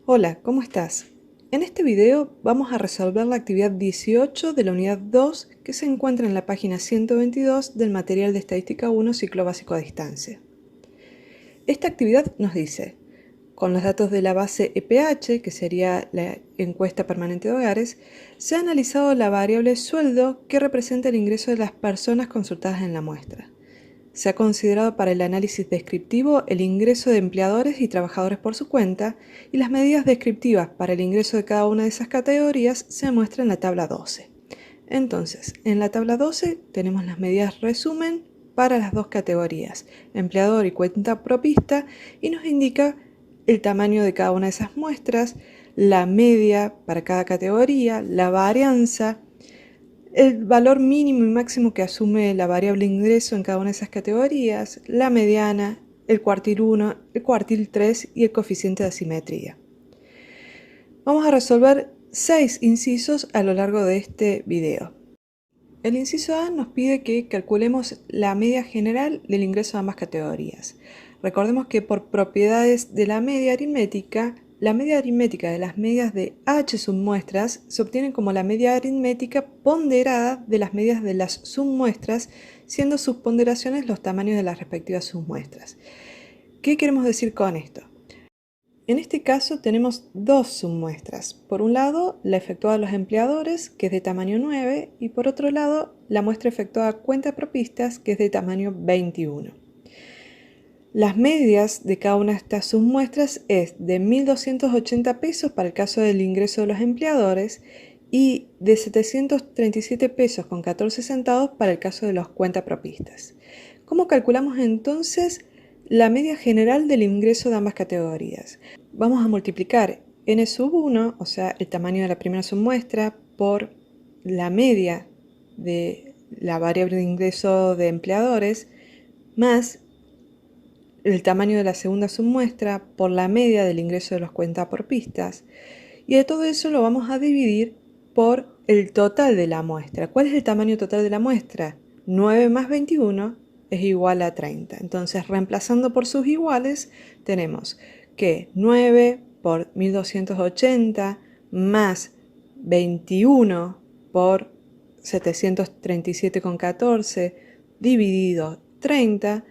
Hola, ¿cómo estás? En este video vamos a resolver la actividad 18 de la unidad 2 que se encuentra en la página 122 del material de Estadística 1 Ciclo Básico a Distancia. Esta actividad nos dice, con los datos de la base EPH, que sería la encuesta permanente de hogares, se ha analizado la variable sueldo que representa el ingreso de las personas consultadas en la muestra. Se ha considerado para el análisis descriptivo el ingreso de empleadores y trabajadores por su cuenta, y las medidas descriptivas para el ingreso de cada una de esas categorías se muestran en la tabla 12. Entonces, en la tabla 12 tenemos las medidas resumen para las dos categorías, empleador y cuenta propista, y nos indica el tamaño de cada una de esas muestras, la media para cada categoría, la varianza, el valor mínimo y máximo que asume la variable ingreso en cada una de esas categorías, la mediana, el cuartil 1, el cuartil 3 y el coeficiente de asimetría. Vamos a resolver 6 incisos a lo largo de este video. El inciso A nos pide que calculemos la media general del ingreso de ambas categorías. Recordemos que por propiedades de la media aritmética de las medias de H submuestras se obtiene como la media aritmética ponderada de las medias de las submuestras, siendo sus ponderaciones los tamaños de las respectivas submuestras. ¿Qué queremos decir con esto? En este caso tenemos dos submuestras. Por un lado, la efectuada a los empleadores, que es de tamaño 9, y por otro lado, la muestra efectuada a cuentapropistas, que es de tamaño 21. Las medias de cada una de estas submuestras es de 1.280 pesos para el caso del ingreso de los empleadores y de 737 pesos con 14 centavos para el caso de los cuentapropistas. ¿Cómo calculamos entonces la media general del ingreso de ambas categorías? Vamos a multiplicar n sub 1, o sea, el tamaño de la primera submuestra, por la media de la variable de ingreso de empleadores, más el tamaño de la segunda submuestra por la media del ingreso de los cuentapropistas, y de todo eso lo vamos a dividir por el total de la muestra. ¿Cuál es el tamaño total de la muestra? 9 más 21 es igual a 30. Entonces, reemplazando por sus iguales, tenemos que 9 por 1280 más 21 por 737,14 dividido 30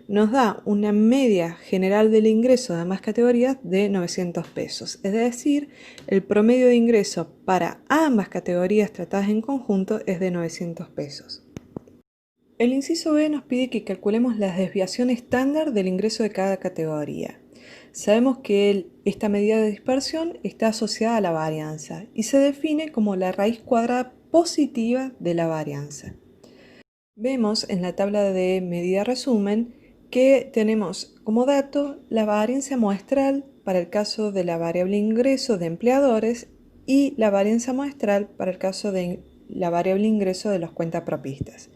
nos da una media general del ingreso de ambas categorías de 900 pesos. Es decir, el promedio de ingreso para ambas categorías tratadas en conjunto es de 900 pesos. El inciso B nos pide que calculemos la desviación estándar del ingreso de cada categoría. Sabemos que esta medida de dispersión está asociada a la varianza y se define como la raíz cuadrada positiva de la varianza. Vemos en la tabla de medida resumen que tenemos como dato la varianza muestral para el caso de la variable ingreso de empleadores y la varianza muestral para el caso de la variable ingreso de los cuentapropistas.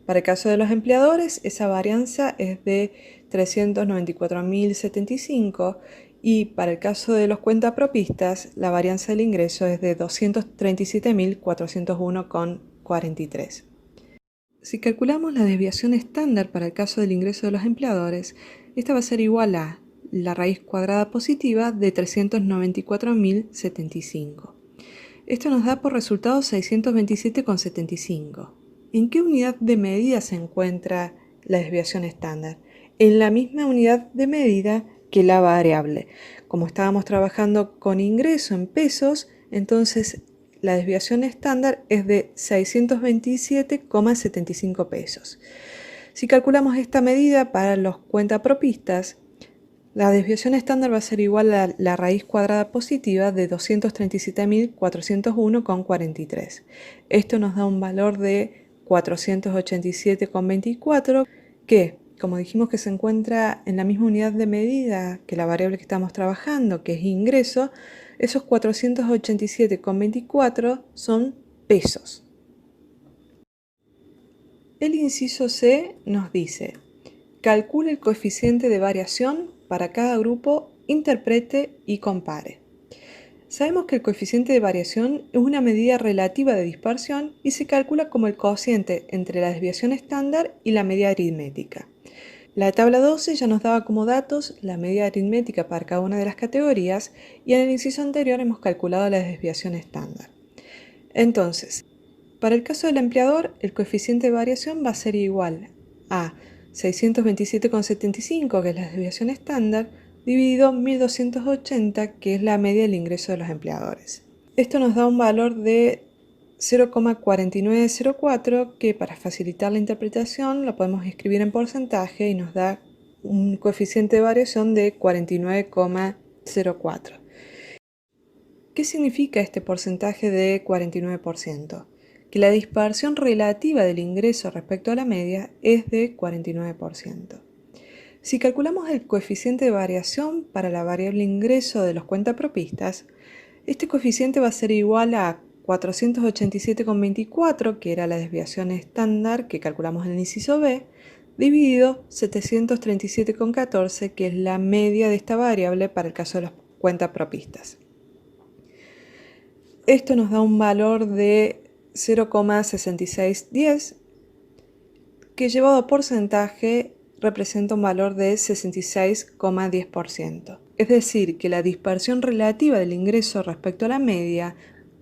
Para el caso de los empleadores, esa varianza es de 394.075 y para el caso de los cuentapropistas, la varianza del ingreso es de 237.401,43. Si calculamos la desviación estándar para el caso del ingreso de los empleadores, esta va a ser igual a la raíz cuadrada positiva de 394.075. Esto nos da por resultado 627,75. ¿En qué unidad de medida se encuentra la desviación estándar? En la misma unidad de medida que la variable. Como estábamos trabajando con ingreso en pesos, entonces la desviación estándar es de 627,75 pesos. Si calculamos esta medida para los cuentapropistas, la desviación estándar va a ser igual a la raíz cuadrada positiva de 237.401,43. Esto nos da un valor de 487,24 que, como dijimos que se encuentra en la misma unidad de medida que la variable que estamos trabajando, que es ingreso, esos 487,24 son pesos. El inciso C nos dice, calcule el coeficiente de variación para cada grupo, interprete y compare. Sabemos que el coeficiente de variación es una medida relativa de dispersión y se calcula como el cociente entre la desviación estándar y la media aritmética. La tabla 12 ya nos daba como datos la medida aritmética para cada una de las categorías y en el inciso anterior hemos calculado la desviación estándar. Entonces, para el caso del empleador, el coeficiente de variación va a ser igual a 627,75, que es la desviación estándar, dividido 1280, que es la media del ingreso de los empleadores. Esto nos da un valor de 0,4904, que para facilitar la interpretación lo podemos escribir en porcentaje y nos da un coeficiente de variación de 49,04. ¿Qué significa este porcentaje de 49%? Que la dispersión relativa del ingreso respecto a la media es de 49%. Si calculamos el coeficiente de variación para la variable ingreso de los cuentapropistas, este coeficiente va a ser igual a 487,24, que era la desviación estándar que calculamos en el inciso B, dividido 737,14, que es la media de esta variable para el caso de los cuentapropistas. Esto nos da un valor de 0,6610, que llevado a porcentaje representa un valor de 66,10%. Es decir, que la dispersión relativa del ingreso respecto a la media,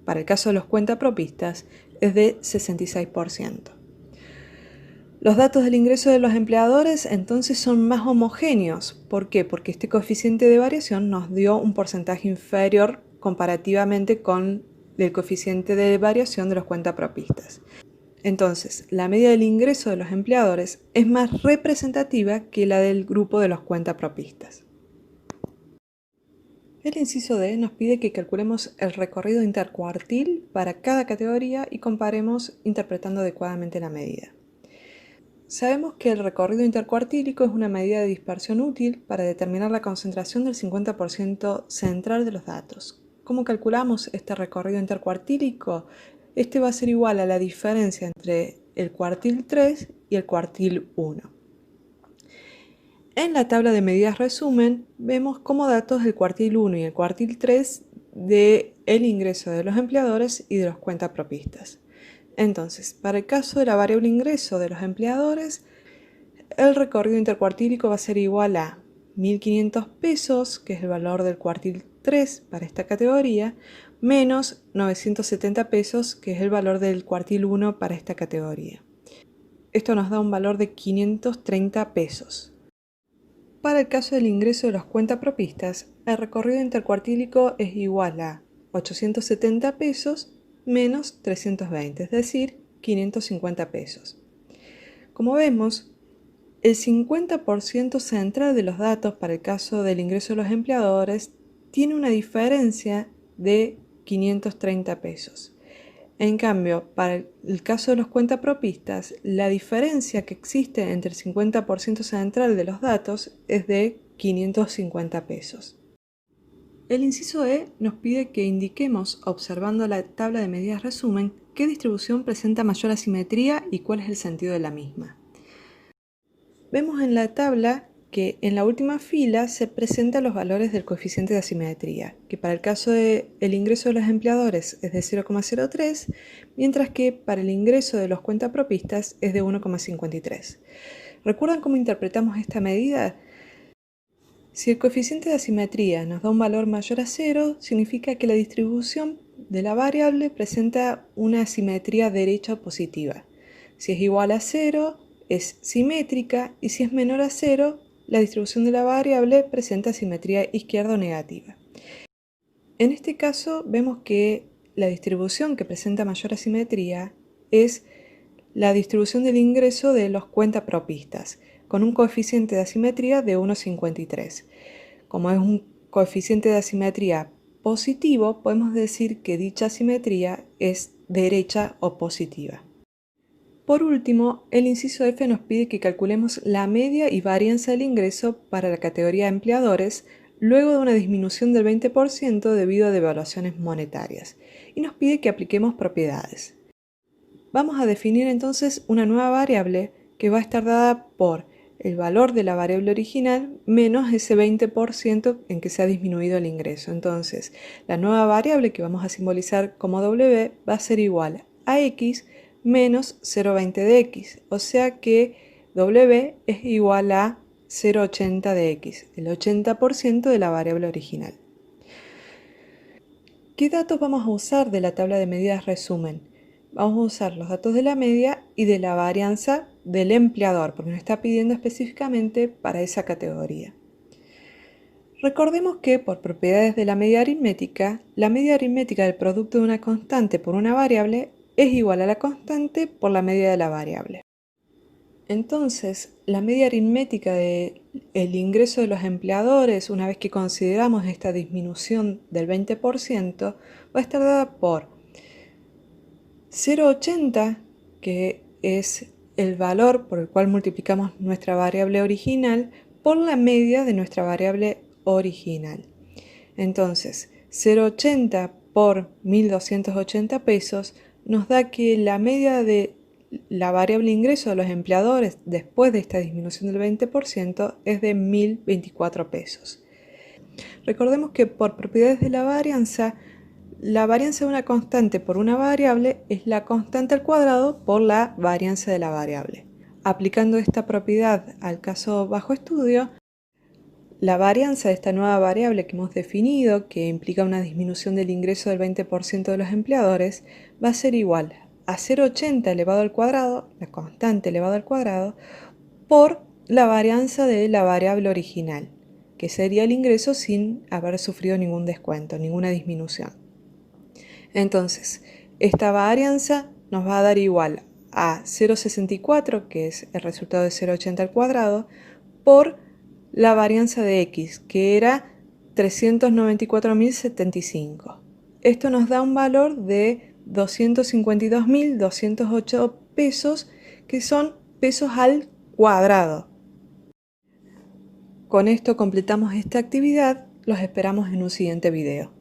para el caso de los cuentapropistas, es de 66%. Los datos del ingreso de los empleadores entonces son más homogéneos. ¿Por qué? Porque este coeficiente de variación nos dio un porcentaje inferior comparativamente con el coeficiente de variación de los cuentapropistas. Entonces, la media del ingreso de los empleadores es más representativa que la del grupo de los cuentapropistas. El inciso D nos pide que calculemos el recorrido intercuartil para cada categoría y comparemos interpretando adecuadamente la medida. Sabemos que el recorrido intercuartílico es una medida de dispersión útil para determinar la concentración del 50% central de los datos. ¿Cómo calculamos este recorrido intercuartílico? Este va a ser igual a la diferencia entre el cuartil 3 y el cuartil 1. En la tabla de medidas resumen vemos como datos el cuartil 1 y el cuartil 3 del ingreso de los empleadores y de los cuentapropistas. Entonces, para el caso de la variable ingreso de los empleadores, el recorrido intercuartílico va a ser igual a 1.500 pesos, que es el valor del cuartil 3 para esta categoría, menos 970 pesos, que es el valor del cuartil 1 para esta categoría. Esto nos da un valor de 530 pesos. Para el caso del ingreso de los cuentapropistas, el recorrido intercuartílico es igual a 870 pesos menos 320, es decir, 550 pesos. Como vemos, el 50% central de los datos para el caso del ingreso de los empleadores tiene una diferencia de 530 pesos. En cambio, para el caso de los cuentapropistas, la diferencia que existe entre el 50% central de los datos es de 550 pesos. El inciso E nos pide que indiquemos, observando la tabla de medidas resumen, qué distribución presenta mayor asimetría y cuál es el sentido de la misma. Vemos en la tabla que en la última fila se presentan los valores del coeficiente de asimetría, que para el caso del ingreso de los empleadores es de 0,03, mientras que para el ingreso de los cuentapropistas es de 1,53. ¿Recuerdan cómo interpretamos esta medida? Si el coeficiente de asimetría nos da un valor mayor a 0, significa que la distribución de la variable presenta una asimetría derecha o positiva. Si es igual a 0, es simétrica, y si es menor a 0, la distribución de la variable presenta simetría izquierda o negativa. En este caso vemos que la distribución que presenta mayor asimetría es la distribución del ingreso de los cuentapropistas, con un coeficiente de asimetría de 1,53. Como es un coeficiente de asimetría positivo, podemos decir que dicha asimetría es derecha o positiva. Por último, el inciso F nos pide que calculemos la media y varianza del ingreso para la categoría de empleadores luego de una disminución del 20% debido a devaluaciones monetarias, y nos pide que apliquemos propiedades. Vamos a definir entonces una nueva variable que va a estar dada por el valor de la variable original menos ese 20% en que se ha disminuido el ingreso. Entonces, la nueva variable que vamos a simbolizar como W va a ser igual a X menos 0,20 de X, o sea que W es igual a 0,80 de x, el 80% de la variable original. ¿Qué datos vamos a usar de la tabla de medidas resumen? Vamos a usar los datos de la media y de la varianza del empleador, porque nos está pidiendo específicamente para esa categoría. Recordemos que por propiedades de la media aritmética del producto de una constante por una variable es igual a la constante por la media de la variable. Entonces, la media aritmética del ingreso de los empleadores, una vez que consideramos esta disminución del 20%, va a estar dada por 0,80, que es el valor por el cual multiplicamos nuestra variable original, por la media de nuestra variable original. Entonces, 0,80 por 1.280 pesos nos da que la media de la variable ingreso de los empleadores después de esta disminución del 20% es de 1.024 pesos. Recordemos que por propiedades de la varianza de una constante por una variable es la constante al cuadrado por la varianza de la variable. Aplicando esta propiedad al caso bajo estudio, la varianza de esta nueva variable que hemos definido, que implica una disminución del ingreso del 20% de los empleadores, va a ser igual a 0,80 elevado al cuadrado, la constante elevado al cuadrado, por la varianza de la variable original, que sería el ingreso sin haber sufrido ningún descuento, ninguna disminución. Entonces, esta varianza nos va a dar igual a 0,64, que es el resultado de 0,80 al cuadrado, por la varianza de x, que era 394.075. Esto nos da un valor de 252.208 pesos, que son pesos al cuadrado. Con esto completamos esta actividad. Los esperamos en un siguiente video.